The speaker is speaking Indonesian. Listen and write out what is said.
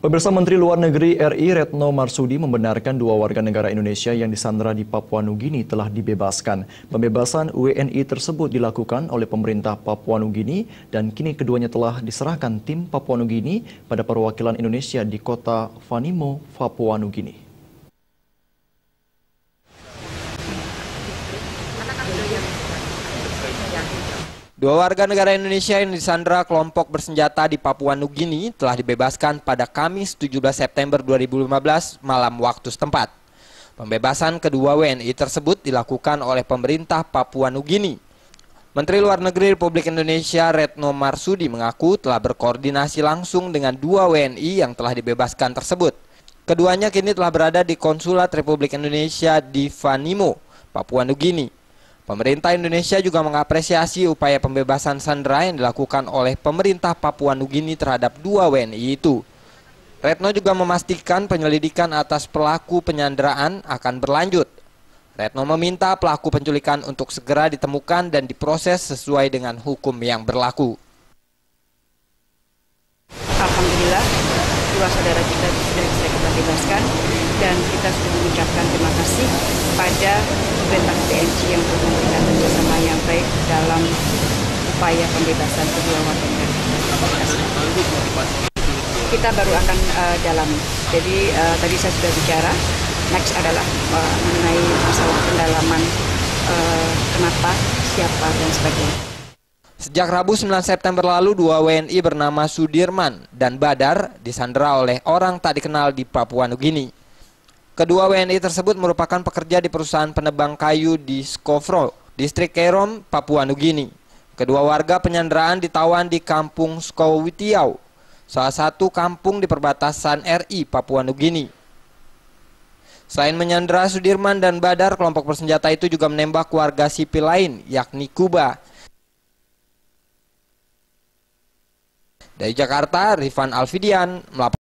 Pemirsa, Menteri Luar Negeri RI Retno Marsudi membenarkan 2 warga negara Indonesia yang disandra di Papua Nugini telah dibebaskan. Pembebasan WNI tersebut dilakukan oleh pemerintah Papua Nugini dan kini keduanya telah diserahkan tim Papua Nugini pada perwakilan Indonesia di kota Vanimo, Papua Nugini. Dua warga negara Indonesia yang disandra kelompok bersenjata di Papua Nugini telah dibebaskan pada Kamis 17 September 2015 malam waktu setempat. Pembebasan kedua WNI tersebut dilakukan oleh pemerintah Papua Nugini. Menteri Luar Negeri Republik Indonesia Retno Marsudi mengaku telah berkoordinasi langsung dengan 2 WNI yang telah dibebaskan tersebut. Keduanya kini telah berada di Konsulat Republik Indonesia di Vanimo, Papua Nugini. Pemerintah Indonesia juga mengapresiasi upaya pembebasan sandera yang dilakukan oleh pemerintah Papua Nugini terhadap 2 WNI itu. Retno juga memastikan penyelidikan atas pelaku penyanderaan akan berlanjut. Retno meminta pelaku penculikan untuk segera ditemukan dan diproses sesuai dengan hukum yang berlaku. Alhamdulillah, 2 saudara kita sudah bisa kita bebaskan dan kita sudah mengucapkan terima kasih pada pemerintah PNJ yang telah memberikan kerjasama yang baik dalam upaya pembebasan kedua warga negara. Kita baru akan dalami. Jadi tadi saya sudah bicara, next adalah mengenai masalah pendalaman kenapa, siapa, dan sebagainya. Sejak Rabu 9 September lalu, 2 WNI bernama Sudirman dan Badar disandera oleh orang tak dikenal di Papua Nugini. Kedua WNI tersebut merupakan pekerja di perusahaan penebang kayu di Skofro, distrik Kerom, Papua Nugini. Kedua warga penyanderaan ditawan di kampung Skowitiau, salah satu kampung di perbatasan RI Papua Nugini. Selain menyandera Sudirman dan Badar, kelompok bersenjata itu juga menembak warga sipil lain, yakni Kuba. Dari Jakarta, Rifan Alfidian melaporkan.